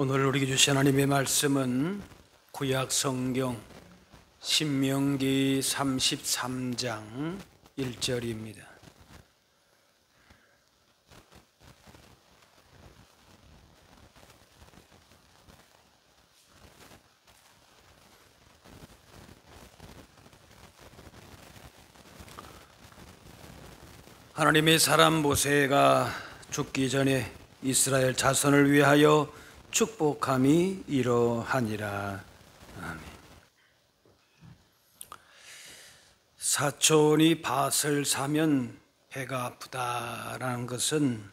오늘 우리에게 주신 하나님의 말씀은 구약 성경 신명기 33장 1절입니다. 하나님의 사람 모세가 죽기 전에 이스라엘 자손을 위하여 축복함이 이러하니라. 아멘. 사촌이 밭을 사면 배가 아프다라는 것은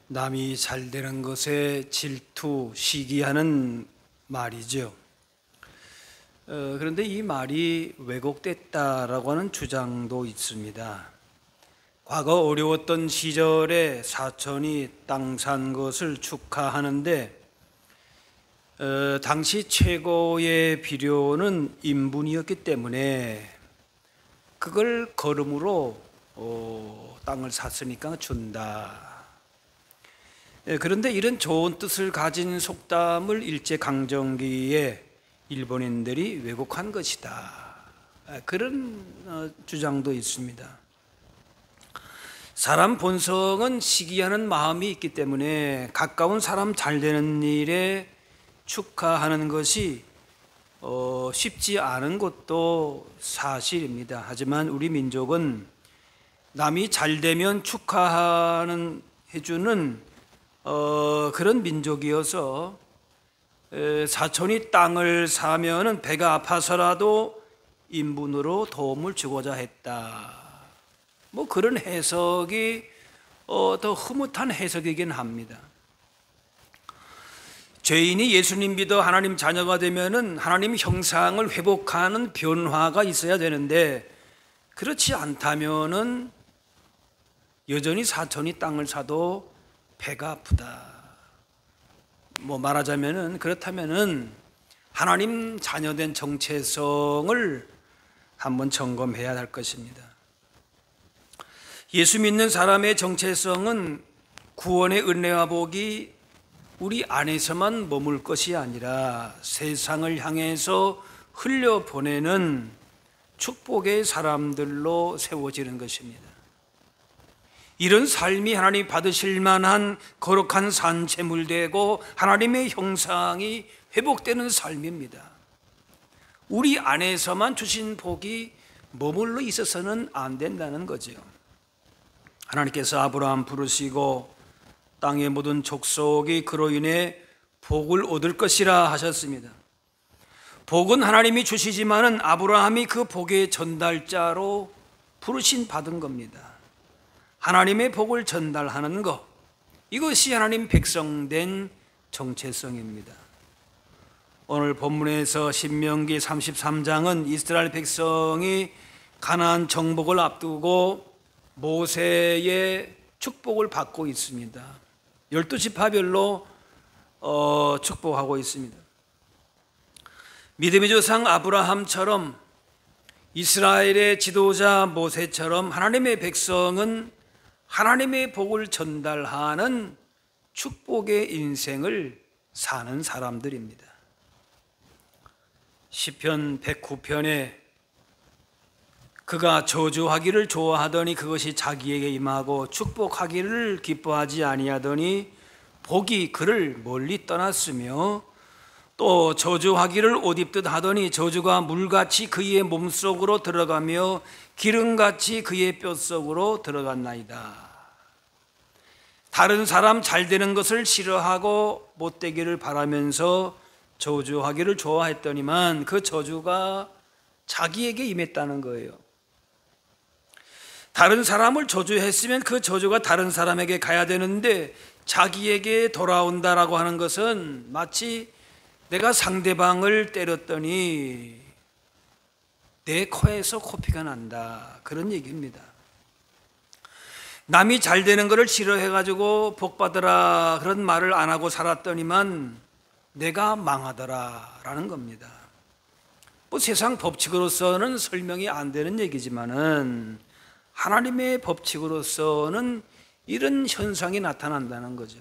남이 잘 되는 것에 질투, 시기하는 말이죠. 그런데 이 말이 왜곡됐다라고 하는 주장도 있습니다. 과거 어려웠던 시절에 사촌이 땅 산 것을 축하하는데 당시 최고의 필요는 인분이었기 때문에 그걸 걸음으로 땅을 샀으니까 준다. 그런데 이런 좋은 뜻을 가진 속담을 일제강점기에 일본인들이 왜곡한 것이다. 그런 주장도 있습니다. 사람 본성은 시기하는 마음이 있기 때문에 가까운 사람 잘 되는 일에 축하하는 것이 쉽지 않은 것도 사실입니다. 하지만 우리 민족은 남이 잘 되면 해주는 그런 민족이어서 사촌이 땅을 사면은 배가 아파서라도 인분으로 도움을 주고자 했다. 그런 해석이 더 흐뭇한 해석이긴 합니다. 죄인이 예수님 믿어 하나님 자녀가 되면은 하나님 형상을 회복하는 변화가 있어야 되는데 그렇지 않다면은 여전히 사촌이 땅을 사도 배가 아프다. 말하자면은 그렇다면은 하나님 자녀된 정체성을 한번 점검해야 할 것입니다. 예수 믿는 사람의 정체성은 구원의 은혜와 복이 우리 안에서만 머물 것이 아니라 세상을 향해서 흘려보내는 축복의 사람들로 세워지는 것입니다. 이런 삶이 하나님 받으실 만한 거룩한 산채물 되고 하나님의 형상이 회복되는 삶입니다. 우리 안에서만 주신 복이 머물러 있어서는 안 된다는 거죠. 하나님께서 아브라함 부르시고 땅의 모든 족속이 그로 인해 복을 얻을 것이라 하셨습니다. 복은 하나님이 주시지만은 아브라함이 그 복의 전달자로 부르심 받은 겁니다. 하나님의 복을 전달하는 것, 이것이 하나님 백성된 정체성입니다. 오늘 본문에서 신명기 33장은 이스라엘 백성이 가나안 정복을 앞두고 모세의 축복을 받고 있습니다. 12지파별로 축복하고 있습니다. 믿음의 조상 아브라함처럼 이스라엘의 지도자 모세처럼 하나님의 백성은 하나님의 복을 전달하는 축복의 인생을 사는 사람들입니다. 시편 109편에 그가 저주하기를 좋아하더니 그것이 자기에게 임하고 축복하기를 기뻐하지 아니하더니 복이 그를 멀리 떠났으며 또 저주하기를 옷 입듯 하더니 저주가 물같이 그의 몸속으로 들어가며 기름같이 그의 뼛속으로 들어갔나이다. 다른 사람 잘 되는 것을 싫어하고 못되기를 바라면서 저주하기를 좋아했더니만 그 저주가 자기에게 임했다는 거예요. 다른 사람을 저주했으면 그 저주가 다른 사람에게 가야 되는데 자기에게 돌아온다라고 하는 것은 마치 내가 상대방을 때렸더니 내 코에서 코피가 난다, 그런 얘기입니다. 남이 잘 되는 것을 싫어해가지고 복 받으라 그런 말을 안 하고 살았더니만 내가 망하더라라는 겁니다. 세상 법칙으로서는 설명이 안 되는 얘기지만은 하나님의 법칙으로서는 이런 현상이 나타난다는 거죠.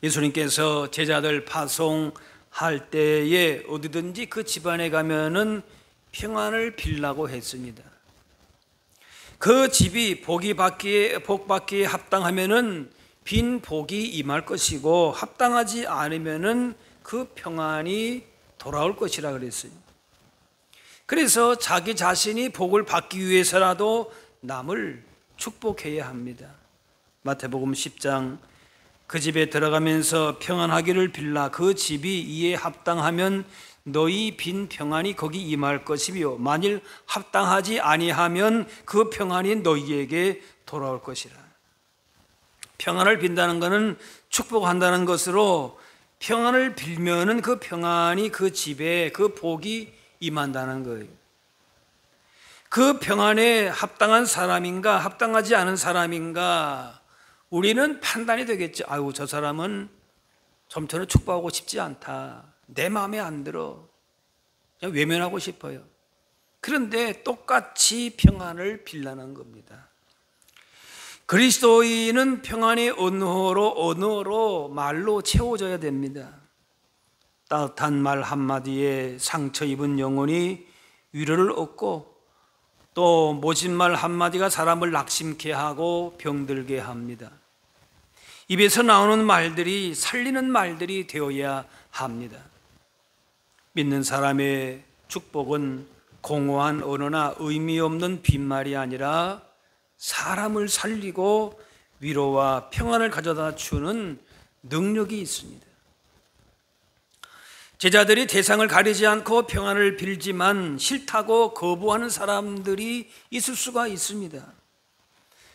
예수님께서 제자들 파송할 때에 어디든지 그 집안에 가면은 평안을 빌라고 했습니다. 그 집이 복 받기에 합당하면은 빈 복이 임할 것이고, 합당하지 않으면은 그 평안이 돌아올 것이라 그랬어요. 그래서 자기 자신이 복을 받기 위해서라도 남을 축복해야 합니다. 마태복음 10장, 그 집에 들어가면서 평안하기를 빌라. 그 집이 이에 합당하면 너희 빈 평안이 거기 임할 것이며, 만일 합당하지 아니하면 그 평안이 너희에게 돌아올 것이라. 평안을 빈다는 것은 축복한다는 것으로, 평안을 빌면은 그 평안이 그 집에, 그 복이 임한다는 거예요. 그 평안에 합당한 사람인가 합당하지 않은 사람인가 우리는 판단이 되겠죠. 아유, 저 사람은 좀처럼 축복하고 싶지 않다, 내 마음에 안 들어, 그냥 외면하고 싶어요. 그런데 똑같이 평안을 빌라는 겁니다. 그리스도인은 평안의 언어로 말로 채워져야 됩니다. 따뜻한 말 한마디에 상처 입은 영혼이 위로를 얻고, 또 모진 말 한마디가 사람을 낙심케 하고 병들게 합니다. 입에서 나오는 말들이 살리는 말들이 되어야 합니다. 믿는 사람의 축복은 공허한 언어나 의미 없는 빈말이 아니라 사람을 살리고 위로와 평안을 가져다 주는 능력이 있습니다. 제자들이 대상을 가리지 않고 평안을 빌지만 싫다고 거부하는 사람들이 있을 수가 있습니다.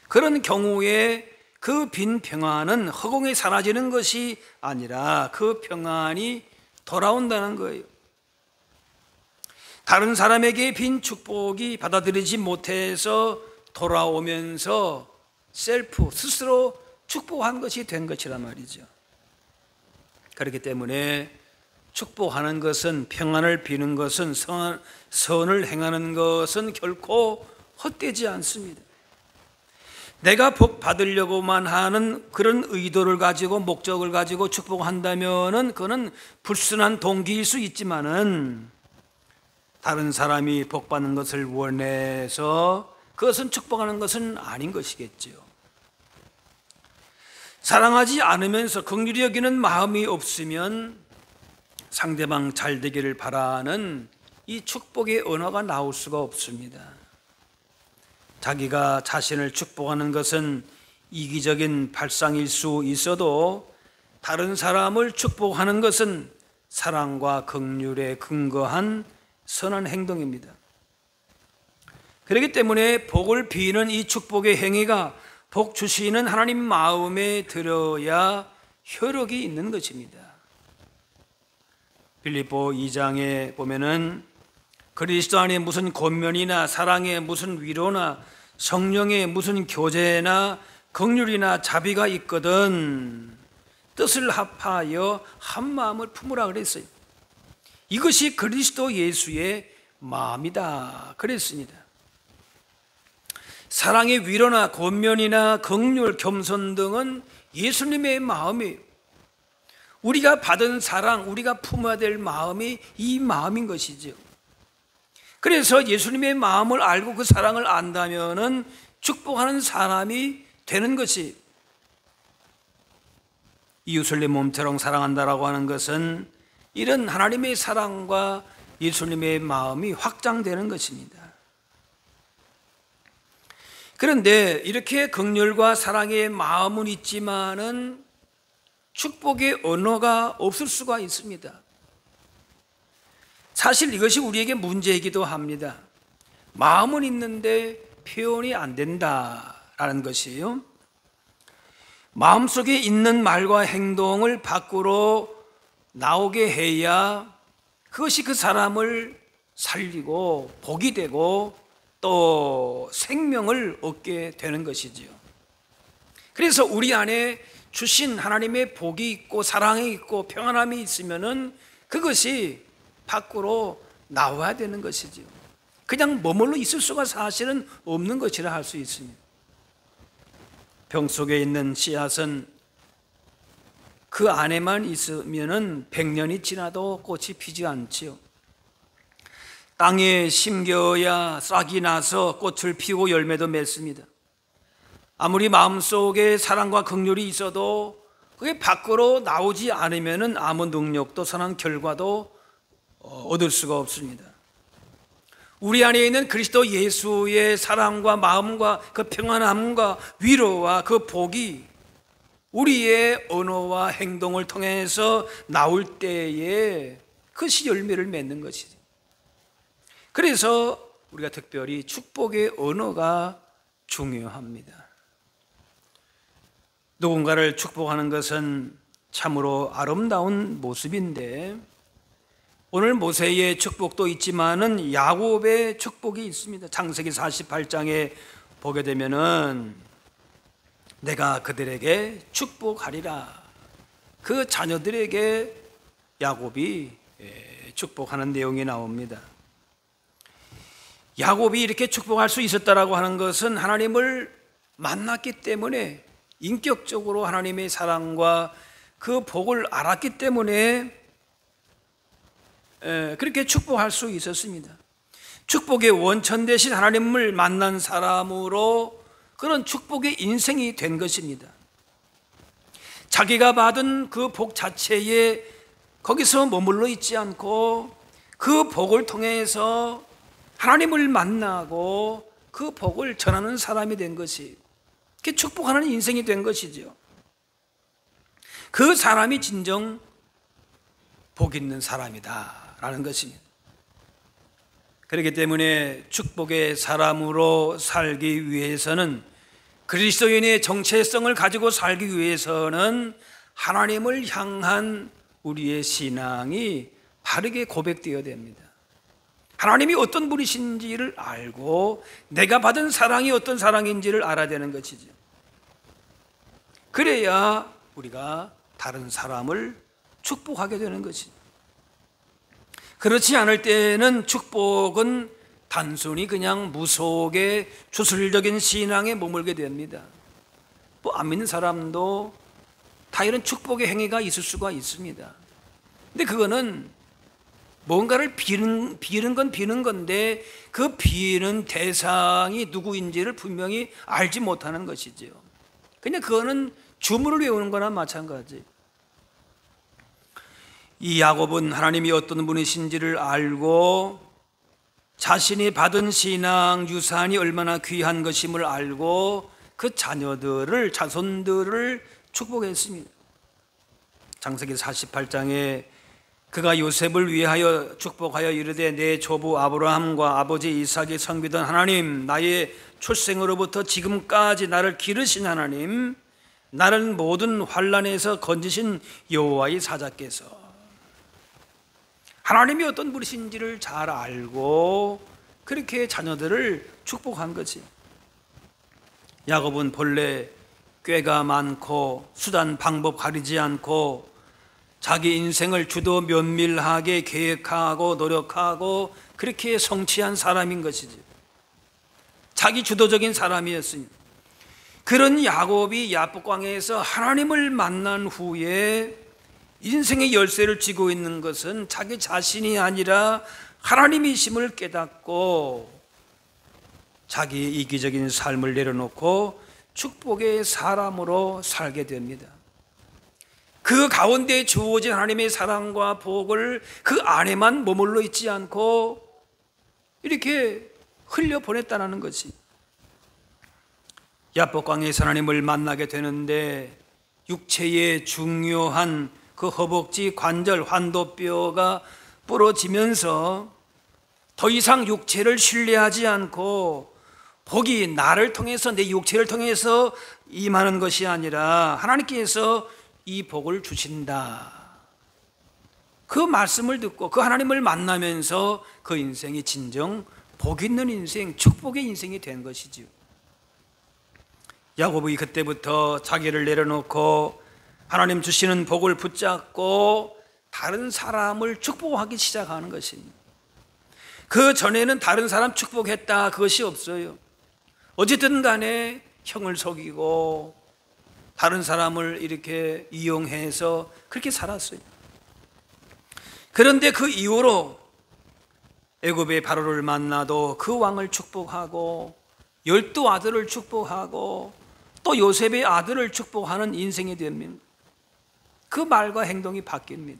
그런 경우에 그 빈 평안은 허공에 사라지는 것이 아니라 그 평안이 돌아온다는 거예요. 다른 사람에게 빈 축복이 받아들이지 못해서 돌아오면서 스스로 축복한 것이 된 것이란 말이죠. 그렇기 때문에 축복하는 것은, 평안을 비는 것은, 선을 행하는 것은 결코 헛되지 않습니다. 내가 복 받으려고만 하는 그런 의도를 가지고, 목적을 가지고 축복한다면은 그거는 불순한 동기일 수 있지만은, 다른 사람이 복 받는 것을 원해서 그것은 축복하는 것은 아닌 것이겠죠. 사랑하지 않으면서 긍휼히 여기는 마음이 없으면 상대방 잘 되기를 바라는 이 축복의 언어가 나올 수가 없습니다. 자기가 자신을 축복하는 것은 이기적인 발상일 수 있어도, 다른 사람을 축복하는 것은 사랑과 긍휼에 근거한 선한 행동입니다. 그렇기 때문에 복을 비는 이 축복의 행위가 복 주시는 하나님 마음에 들어야 효력이 있는 것입니다. 빌립보 2장에 보면은 그리스도 안에 무슨 권면이나 사랑에 무슨 위로나 성령의 무슨 교제나 긍휼이나 자비가 있거든 뜻을 합하여 한 마음을 품으라 그랬어요. 이것이 그리스도 예수의 마음이다 그랬습니다. 사랑의 위로나 권면이나 긍휼, 겸손 등은 예수님의 마음이에요. 우리가 받은 사랑, 우리가 품어야 될 마음이 이 마음인 것이죠. 그래서 예수님의 마음을 알고 그 사랑을 안다면은 축복하는 사람이 되는 것이, 이웃을 내 몸처럼 사랑한다라고 하는 것은 이런 하나님의 사랑과 예수님의 마음이 확장되는 것입니다. 그런데 이렇게 긍휼과 사랑의 마음은 있지만은 축복의 언어가 없을 수가 있습니다. 사실 이것이 우리에게 문제이기도 합니다. 마음은 있는데 표현이 안 된다라는 것이에요. 마음속에 있는 말과 행동을 밖으로 나오게 해야 그것이 그 사람을 살리고 복이 되고 또 생명을 얻게 되는 것이지요. 그래서 우리 안에 주신 하나님의 복이 있고 사랑이 있고 평안함이 있으면은 그것이 밖으로 나와야 되는 것이지요. 그냥 머물러 있을 수가 사실은 없는 것이라 할 수 있습니다. 병 속에 있는 씨앗은 그 안에만 있으면은 100년이 지나도 꽃이 피지 않지요. 땅에 심겨야 싹이 나서 꽃을 피우고 열매도 맺습니다. 아무리 마음속에 사랑과 긍휼이 있어도 그게 밖으로 나오지 않으면은 아무 능력도 선한 결과도 얻을 수가 없습니다. 우리 안에 있는 그리스도 예수의 사랑과 마음과 그 평안함과 위로와 그 복이 우리의 언어와 행동을 통해서 나올 때에 그것이 열매를 맺는 것이죠. 그래서 우리가 특별히 축복의 언어가 중요합니다. 누군가를 축복하는 것은 참으로 아름다운 모습인데, 오늘 모세의 축복도 있지만은 야곱의 축복이 있습니다. 창세기 48장에 보게 되면은 내가 그들에게 축복하리라, 그 자녀들에게 야곱이 축복하는 내용이 나옵니다. 야곱이 이렇게 축복할 수 있었다라고 하는 것은 하나님을 만났기 때문에, 인격적으로 하나님의 사랑과 그 복을 알았기 때문에 그렇게 축복할 수 있었습니다. 축복의 원천 대신 하나님을 만난 사람으로 그런 축복의 인생이 된 것입니다. 자기가 받은 그 복 자체에 거기서 머물러 있지 않고 그 복을 통해서 하나님을 만나고 그 복을 전하는 사람이 된 것이, 그렇게 축복하는 인생이 된 것이죠. 그 사람이 진정 복 있는 사람이다라는 것입니다. 그렇기 때문에 축복의 사람으로 살기 위해서는, 그리스도인의 정체성을 가지고 살기 위해서는 하나님을 향한 우리의 신앙이 바르게 고백되어야 됩니다. 하나님이 어떤 분이신지를 알고 내가 받은 사랑이 어떤 사랑인지를 알아야 되는 것이죠. 그래야 우리가 다른 사람을 축복하게 되는 것이죠. 그렇지 않을 때는 축복은 단순히 그냥 무속의 주술적인 신앙에 머물게 됩니다. 뭐 안 믿는 사람도 다 이런 축복의 행위가 있을 수가 있습니다. 근데 그거는 뭔가를 비는 건 비는 건데 그 비는 대상이 누구인지를 분명히 알지 못하는 것이죠. 그냥 그거는 주문을 외우는 거나 마찬가지. 이 야곱은 하나님이 어떤 분이신지를 알고 자신이 받은 신앙 유산이 얼마나 귀한 것임을 알고 그 자손들을 축복했습니다. 창세기 48장에 그가 요셉을 위하여 축복하여 이르되 내 조부 아브라함과 아버지 이삭이 섬기던 하나님, 나의 출생으로부터 지금까지 나를 기르신 하나님, 나를 모든 환난에서 건지신 여호와의 사자께서, 하나님이 어떤 분이신지를 잘 알고 그렇게 자녀들을 축복한 거지. 야곱은 본래 꾀가 많고 수단 방법 가리지 않고 자기 인생을 주도 면밀하게 계획하고 노력하고 그렇게 성취한 사람인 것이지. 자기 주도적인 사람이었습니다. 그런 야곱이 야복강에서 하나님을 만난 후에 인생의 열쇠를 쥐고 있는 것은 자기 자신이 아니라 하나님이심을 깨닫고 자기의 이기적인 삶을 내려놓고 축복의 사람으로 살게 됩니다. 그 가운데 주어진 하나님의 사랑과 복을 그 안에만 머물러 있지 않고 이렇게 흘려보냈다는 것이, 야복강에서 하나님을 만나게 되는데 육체의 중요한 그 허벅지 관절 환도뼈가 부러지면서 더 이상 육체를 신뢰하지 않고 복이 나를 통해서, 내 육체를 통해서 임하는 것이 아니라 하나님께서 이 복을 주신다, 그 말씀을 듣고 그 하나님을 만나면서 그 인생이 진정 복 있는 인생, 축복의 인생이 된 것이지요. 야곱이 그때부터 자기를 내려놓고 하나님 주시는 복을 붙잡고 다른 사람을 축복하기 시작하는 것입니다. 그 전에는 다른 사람 축복했다 그것이 없어요. 어쨌든 간에 형을 속이고 다른 사람을 이렇게 이용해서 그렇게 살았어요. 그런데 그 이후로 애굽의 바로를 만나도 그 왕을 축복하고 12아들을 축복하고 또 요셉의 아들을 축복하는 인생이 됩니다. 그 말과 행동이 바뀝니다.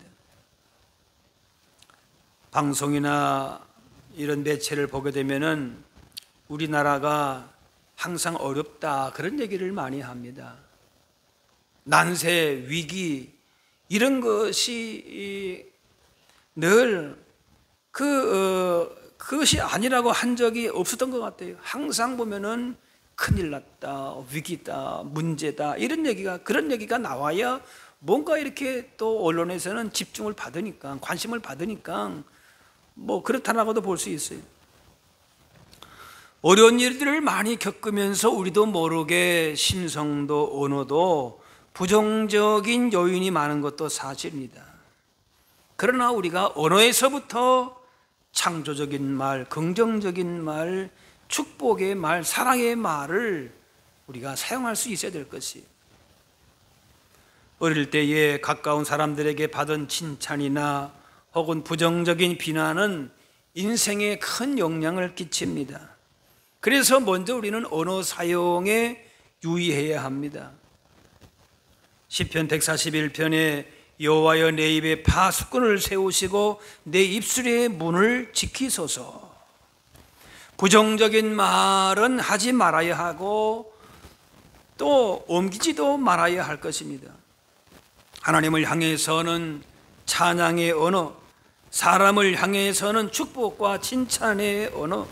방송이나 이런 매체를 보게 되면은 우리나라가 항상 어렵다 그런 얘기를 많이 합니다. 난세, 위기 이런 것이 늘 그것이 아니라고 한 적이 없었던 것 같아요. 항상 보면은 큰일 났다, 위기다, 문제다 이런 얘기가 그런 얘기가 나와야 뭔가 이렇게 또 언론에서는 집중을 받으니까 관심을 받으니까 뭐 그렇다라고도 볼 수 있어요. 어려운 일들을 많이 겪으면서 우리도 모르게 심성도 언어도 부정적인 요인이 많은 것도 사실입니다. 그러나 우리가 언어에서부터 창조적인 말, 긍정적인 말, 축복의 말, 사랑의 말을 우리가 사용할 수 있어야 될 것이에요. 어릴 때에 가까운 사람들에게 받은 칭찬이나 혹은 부정적인 비난은 인생에 큰 영향을 끼칩니다. 그래서 먼저 우리는 언어 사용에 유의해야 합니다. 시편 141편에 여호와여 내 입에 파수꾼을 세우시고 내 입술의 문을 지키소서. 부정적인 말은 하지 말아야 하고 또 옮기지도 말아야 할 것입니다. 하나님을 향해서는 찬양의 언어, 사람을 향해서는 축복과 칭찬의 언어,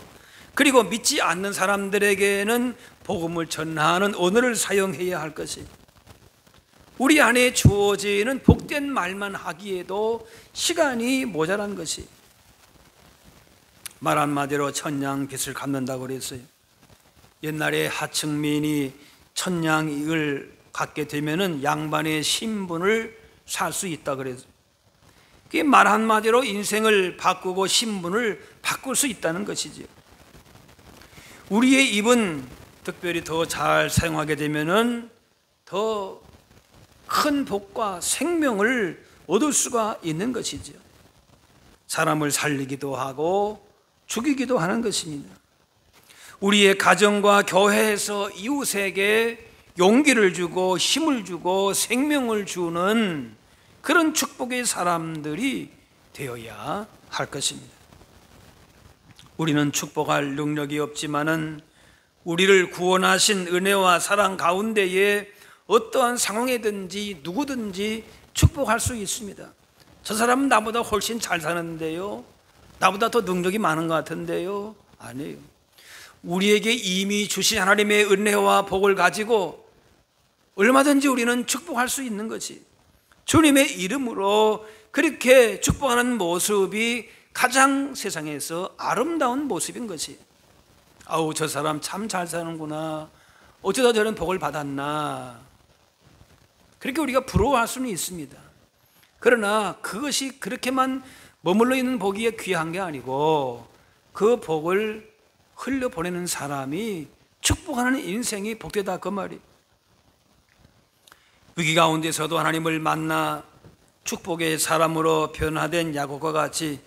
그리고 믿지 않는 사람들에게는 복음을 전하는 언어를 사용해야 할 것입니다. 우리 안에 주어지는 복된 말만 하기에도 시간이 모자란 것이 말 한마디로 천냥빚을 갚는다고 그랬어요. 옛날에 하층민이 천냥을 갖게 되면은 양반의 신분을 살 수 있다 그랬어요. 그게 말 한마디로 인생을 바꾸고 신분을 바꿀 수 있다는 것이죠. 우리의 입은 특별히 더 잘 사용하게 되면은 더 큰 복과 생명을 얻을 수가 있는 것이죠. 사람을 살리기도 하고 죽이기도 하는 것입니다. 우리의 가정과 교회에서 이웃에게 용기를 주고 힘을 주고 생명을 주는 그런 축복의 사람들이 되어야 할 것입니다. 우리는 축복할 능력이 없지만은 우리를 구원하신 은혜와 사랑 가운데에 어떠한 상황이든지 누구든지 축복할 수 있습니다. 저 사람은 나보다 훨씬 잘 사는데요, 나보다 더 능력이 많은 것 같은데요. 아니에요. 우리에게 이미 주신 하나님의 은혜와 복을 가지고 얼마든지 우리는 축복할 수 있는 것이, 주님의 이름으로 그렇게 축복하는 모습이 가장 세상에서 아름다운 모습인 것이, 아우 저 사람 참 잘 사는구나, 어쩌다 저런 복을 받았나, 그렇게 우리가 부러워할 수는 있습니다. 그러나 그것이 그렇게만 머물러 있는 복이 귀한 게 아니고 그 복을 흘려보내는 사람이 축복하는 인생이 복되다 그 말이. 위기 가운데서도 하나님을 만나 축복의 사람으로 변화된 야곱과 같이,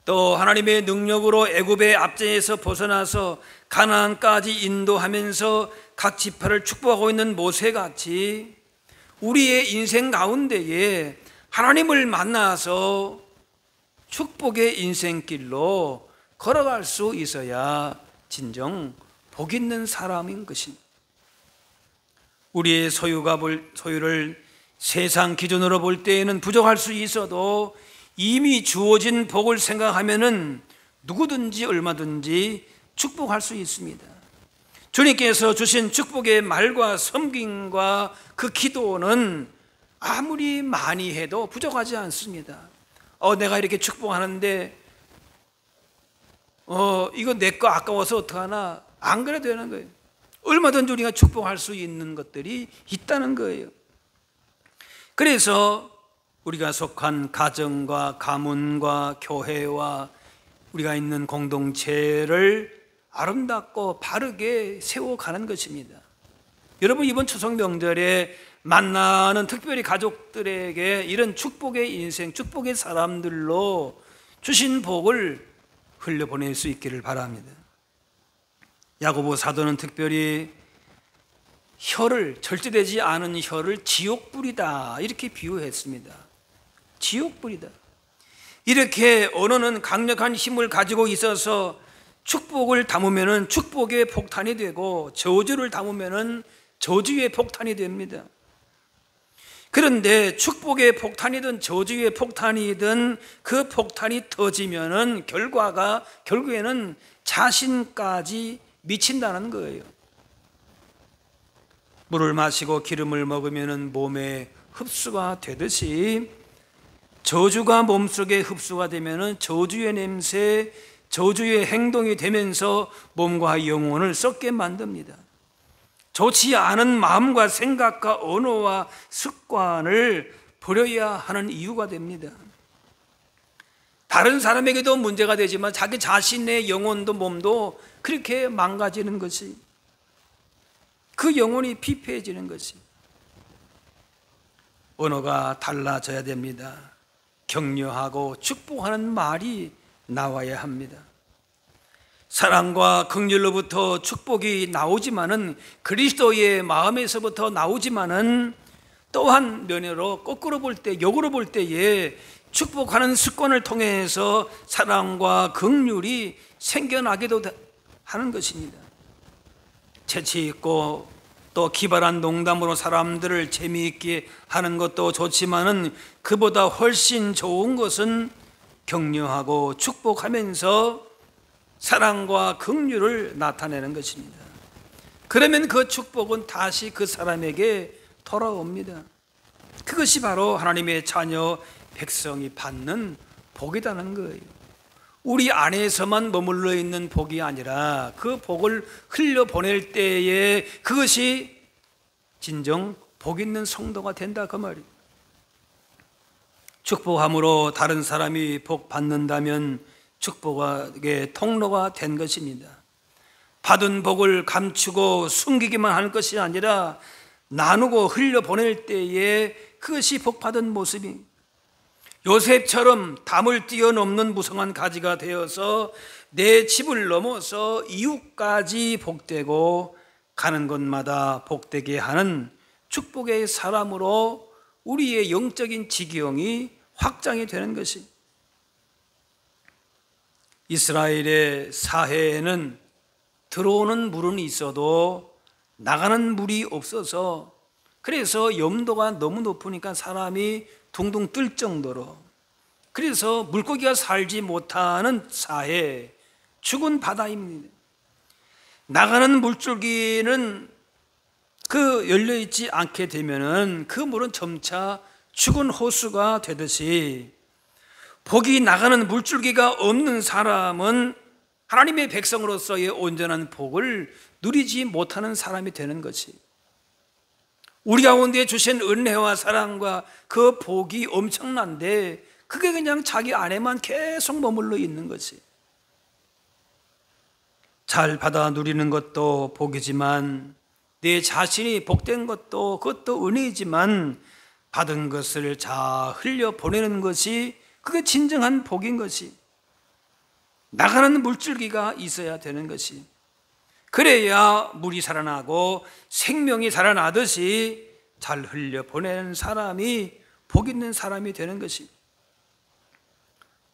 또 하나님의 능력으로 애굽의 압제에서 벗어나서 가나안까지 인도하면서 각 지파를 축복하고 있는 모세같이 우리의 인생 가운데에 하나님을 만나서 축복의 인생길로 걸어갈 수 있어야 진정 복 있는 사람인 것입니다. 우리의 소유를 세상 기준으로 볼 때에는 부족할 수 있어도 이미 주어진 복을 생각하면은 누구든지 얼마든지 축복할 수 있습니다. 주님께서 주신 축복의 말과 섬김과 그 기도는 아무리 많이 해도 부족하지 않습니다. 내가 이렇게 축복하는데 이거 내 거 아까워서 어떡하나, 안 그래도 되는 거예요. 얼마든지 우리가 축복할 수 있는 것들이 있다는 거예요. 그래서 우리가 속한 가정과 가문과 교회와 우리가 있는 공동체를 아름답고 바르게 세워가는 것입니다. 여러분, 이번 추석 명절에 만나는 특별히 가족들에게 이런 축복의 인생, 축복의 사람들로 주신 복을 흘려보낼 수 있기를 바랍니다. 야고보 사도는 특별히 혀를, 절제되지 않은 혀를 지옥불이다 이렇게 비유했습니다. 지옥불이다. 이렇게 언어는 강력한 힘을 가지고 있어서 축복을 담으면 축복의 폭탄이 되고 저주를 담으면 저주의 폭탄이 됩니다. 그런데 축복의 폭탄이든 저주의 폭탄이든 그 폭탄이 터지면 결과가 결국에는 자신까지 미친다는 거예요. 물을 마시고 기름을 먹으면 몸에 흡수가 되듯이 저주가 몸속에 흡수가 되면 저주의 냄새, 저주의 행동이 되면서 몸과 영혼을 썩게 만듭니다. 좋지 않은 마음과 생각과 언어와 습관을 버려야 하는 이유가 됩니다. 다른 사람에게도 문제가 되지만 자기 자신의 영혼도 몸도 그렇게 망가지는 것이, 그 영혼이 피폐해지는 것이. 언어가 달라져야 됩니다. 격려하고 축복하는 말이 나와야 합니다. 사랑과 긍휼로부터 축복이 나오지만은, 그리스도의 마음에서부터 나오지만은, 또한 면으로 거꾸로 볼 때, 역으로 볼 때에 축복하는 습관을 통해서 사랑과 긍휼이 생겨나기도 하는 것입니다. 재치 있고 또 기발한 농담으로 사람들을 재미있게 하는 것도 좋지만은, 그보다 훨씬 좋은 것은 격려하고 축복하면서 사랑과 긍휼을 나타내는 것입니다. 그러면 그 축복은 다시 그 사람에게 돌아옵니다. 그것이 바로 하나님의 자녀 백성이 받는 복이라는 거예요. 우리 안에서만 머물러 있는 복이 아니라 그 복을 흘려보낼 때에 그것이 진정 복 있는 성도가 된다, 그 말이에요. 축복함으로 다른 사람이 복 받는다면 축복의 통로가 된 것입니다. 받은 복을 감추고 숨기기만 하는 것이 아니라 나누고 흘려보낼 때에 그것이 복받은 모습이, 요셉처럼 담을 뛰어넘는 무성한 가지가 되어서 내 집을 넘어서 이웃까지 복되고 가는 곳마다 복되게 하는 축복의 사람으로 우리의 영적인 지경이 확장이 되는 것이. 이스라엘의 사해에는 들어오는 물은 있어도 나가는 물이 없어서, 그래서 염도가 너무 높으니까 사람이 둥둥 뜰 정도로, 그래서 물고기가 살지 못하는 사해, 죽은 바다입니다. 나가는 물줄기는 그 열려있지 않게 되면은 그 물은 점차 죽은 호수가 되듯이, 복이 나가는 물줄기가 없는 사람은 하나님의 백성으로서의 온전한 복을 누리지 못하는 사람이 되는 것이, 우리 가운데 주신 은혜와 사랑과 그 복이 엄청난데 그게 그냥 자기 안에만 계속 머물러 있는 것이. 잘 받아 누리는 것도 복이지만, 내 자신이 복된 것도 그것도 은혜이지만, 받은 것을 잘 흘려보내는 것이 그게 진정한 복인 것이, 나가는 물줄기가 있어야 되는 것이, 그래야 물이 살아나고 생명이 살아나듯이 잘 흘려보내는 사람이 복 있는 사람이 되는 것이,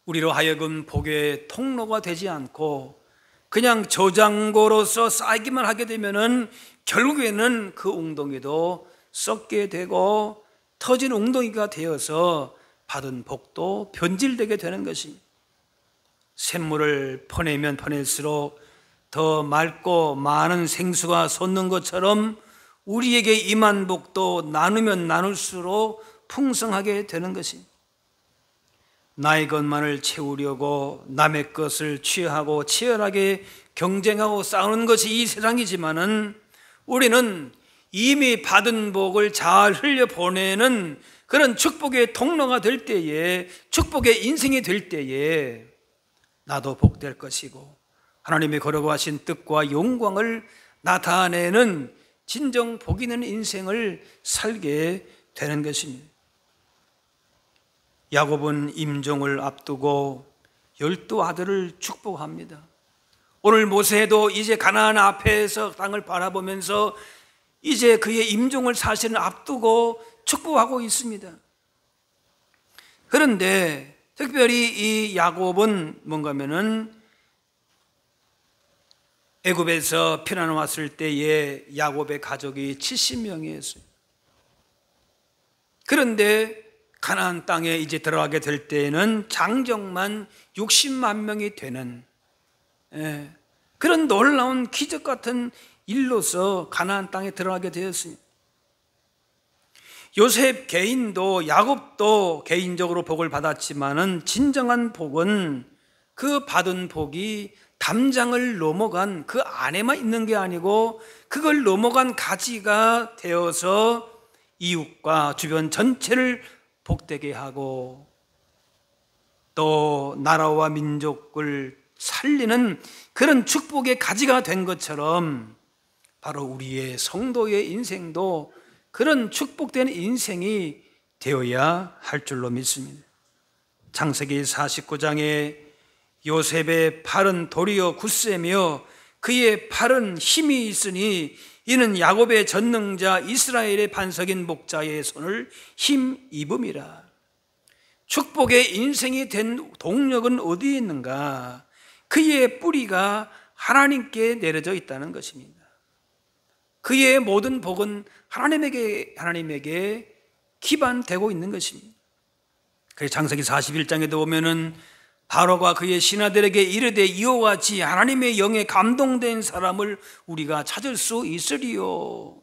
우리로 하여금 복의 통로가 되지 않고 그냥 저장고로서 쌓이기만 하게 되면은 결국에는 그 웅덩이도 썩게 되고 터진 웅덩이가 되어서 받은 복도 변질되게 되는 것이, 샘물을 퍼내면 퍼낼수록 더 맑고 많은 생수가 솟는 것처럼 우리에게 임한 복도 나누면 나눌수록 풍성하게 되는 것이, 나의 것만을 채우려고 남의 것을 취하고 치열하게 경쟁하고 싸우는 것이 이 세상이지만은, 우리는 이미 받은 복을 잘 흘려보내는 그런 축복의 통로가 될 때에, 축복의 인생이 될 때에 나도 복될 것이고 하나님이 거룩하신 뜻과 영광을 나타내는 진정 복 있는 인생을 살게 되는 것입니다. 야곱은 임종을 앞두고 12아들을 축복합니다. 오늘 모세도 이제 가나안 앞에서 땅을 바라보면서 이제 그의 임종을 사실은 앞두고 축복하고 있습니다. 그런데 특별히 이 야곱은 뭔가 하면은 애굽에서 피난 왔을 때에 야곱의 가족이 70명이었어요. 그런데 가나안 땅에 이제 들어가게 될 때에는 장정만 60만 명이 되는 그런 놀라운 기적 같은 일로서 가나안 땅에 들어가게 되었습니다. 요셉 개인도 야곱도 개인적으로 복을 받았지만은 진정한 복은 그 받은 복이 담장을 넘어간 그 안에만 있는 게 아니고 그걸 넘어간 가지가 되어서 이웃과 주변 전체를 복되게 하고 또 나라와 민족을 살리는 그런 축복의 가지가 된 것처럼 바로 우리의 성도의 인생도 그런 축복된 인생이 되어야 할 줄로 믿습니다. 창세기 49장에 요셉의 팔은 도리어 굳세며 그의 팔은 힘이 있으니 이는 야곱의 전능자 이스라엘의 반석인 목자의 손을 힘입음이라. 축복의 인생이 된 동력은 어디에 있는가? 그의 뿌리가 하나님께 내려져 있다는 것입니다. 그의 모든 복은 하나님에게 기반되고 있는 것입니다. 그래서 창세기 41장에도 보면은 바로가 그의 신하들에게 이르되 이와 같이 하나님의 영에 감동된 사람을 우리가 찾을 수 있으리요.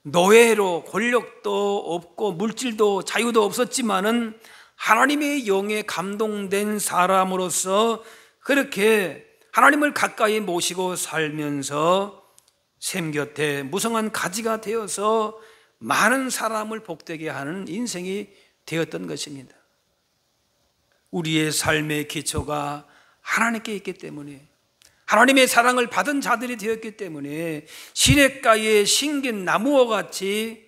노예로 권력도 없고 물질도 자유도 없었지만은 하나님의 영에 감동된 사람으로서 그렇게 하나님을 가까이 모시고 살면서 샘 곁에 무성한 가지가 되어서 많은 사람을 복되게 하는 인생이 되었던 것입니다. 우리의 삶의 기초가 하나님께 있기 때문에 하나님의 사랑을 받은 자들이 되었기 때문에 시냇가에 심긴 나무와 같이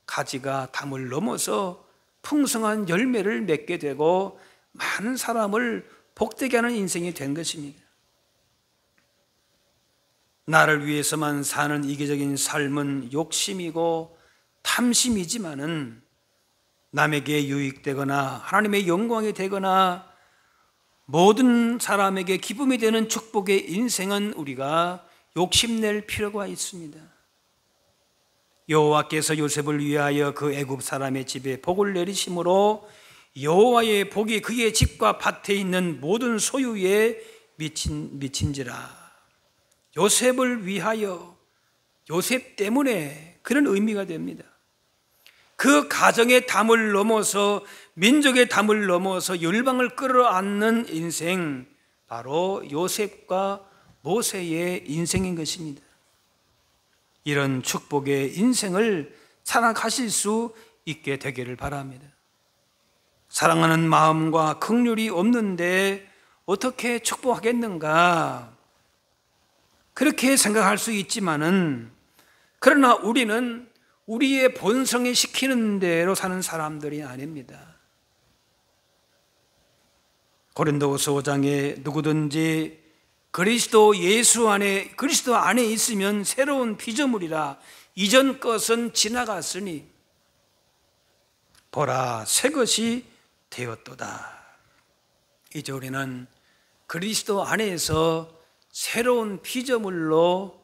가지가 담을 넘어서 풍성한 열매를 맺게 되고 많은 사람을 복되게 하는 인생이 된 것입니다. 나를 위해서만 사는 이기적인 삶은 욕심이고 탐심이지만은 남에게 유익되거나 하나님의 영광이 되거나 모든 사람에게 기쁨이 되는 축복의 인생은 우리가 욕심낼 필요가 있습니다. 여호와께서 요셉을 위하여 그 애굽 사람의 집에 복을 내리심으로 여호와의 복이 그의 집과 밭에 있는 모든 소유에 미친지라. 요셉을 위하여, 요셉 때문에 그런 의미가 됩니다. 그 가정의 담을 넘어서 민족의 담을 넘어서 열방을 끌어안는 인생, 바로 요셉과 모세의 인생인 것입니다. 이런 축복의 인생을 살아가실 수 있게 되기를 바랍니다. 사랑하는 마음과 긍휼이 없는데 어떻게 축복하겠는가? 그렇게 생각할 수 있지만은 그러나 우리는 우리의 본성에 시키는 대로 사는 사람들이 아닙니다. 고린도후서 5장에 누구든지 그리스도 안에 있으면 새로운 피조물이라 이전 것은 지나갔으니 보라 새 것이 되었도다. 이제 우리는 그리스도 안에서 새로운 피조물로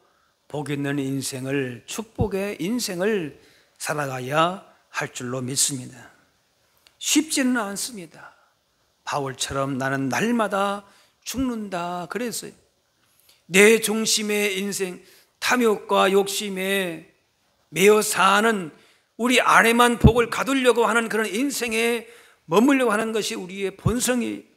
복 있는 인생을, 축복의 인생을 살아가야 할 줄로 믿습니다. 쉽지는 않습니다. 바울처럼 나는 날마다 죽는다 그랬어요. 내 중심의 인생, 탐욕과 욕심에 매여 사는 우리 안에만 복을 가두려고 하는 그런 인생에 머물려고 하는 것이 우리의 본성이,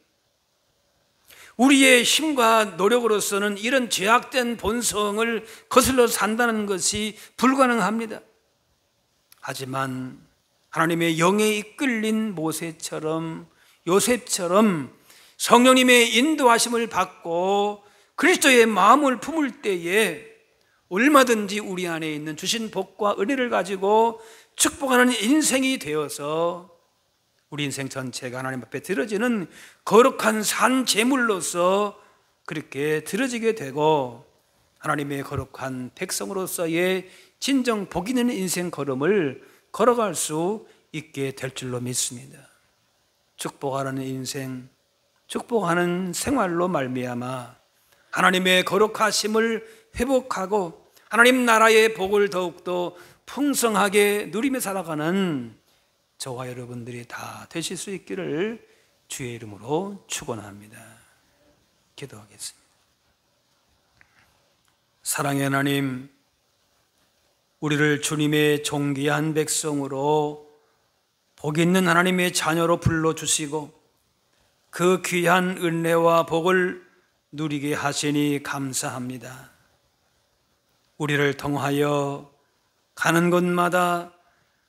우리의 힘과 노력으로서는 이런 죄악된 본성을 거슬러 산다는 것이 불가능합니다. 하지만 하나님의 영에 이끌린 모세처럼, 요셉처럼 성령님의 인도하심을 받고 그리스도의 마음을 품을 때에 얼마든지 우리 안에 있는 주신 복과 은혜를 가지고 축복하는 인생이 되어서 우리 인생 전체가 하나님 앞에 드려지는 거룩한 산 제물로서 그렇게 드려지게 되고 하나님의 거룩한 백성으로서의 진정 복 있는 인생 걸음을 걸어갈 수 있게 될 줄로 믿습니다. 축복하는 인생, 축복하는 생활로 말미암아 하나님의 거룩하심을 회복하고 하나님 나라의 복을 더욱더 풍성하게 누리며 살아가는 저와 여러분들이 다 되실 수 있기를 주의 이름으로 축원합니다. 기도하겠습니다. 사랑의 하나님, 우리를 주님의 존귀한 백성으로 복 있는 하나님의 자녀로 불러주시고 그 귀한 은혜와 복을 누리게 하시니 감사합니다. 우리를 통하여 가는 곳마다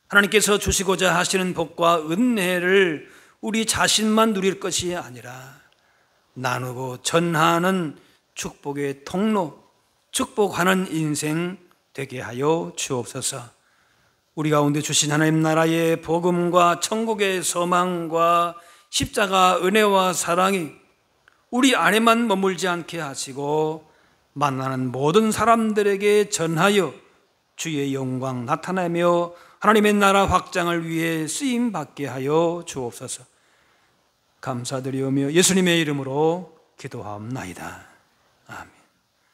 하나님께서 주시고자 하시는 복과 은혜를 우리 자신만 누릴 것이 아니라 나누고 전하는 축복의 통로, 축복하는 인생 되게 하여 주옵소서. 우리 가운데 주신 하나님 나라의 복음과 천국의 소망과 십자가 은혜와 사랑이 우리 안에만 머물지 않게 하시고 만나는 모든 사람들에게 전하여 주의 영광 나타내며 하나님의 나라 확장을 위해 쓰임 받게 하여 주옵소서. 감사드리오며 예수님의 이름으로 기도하옵나이다.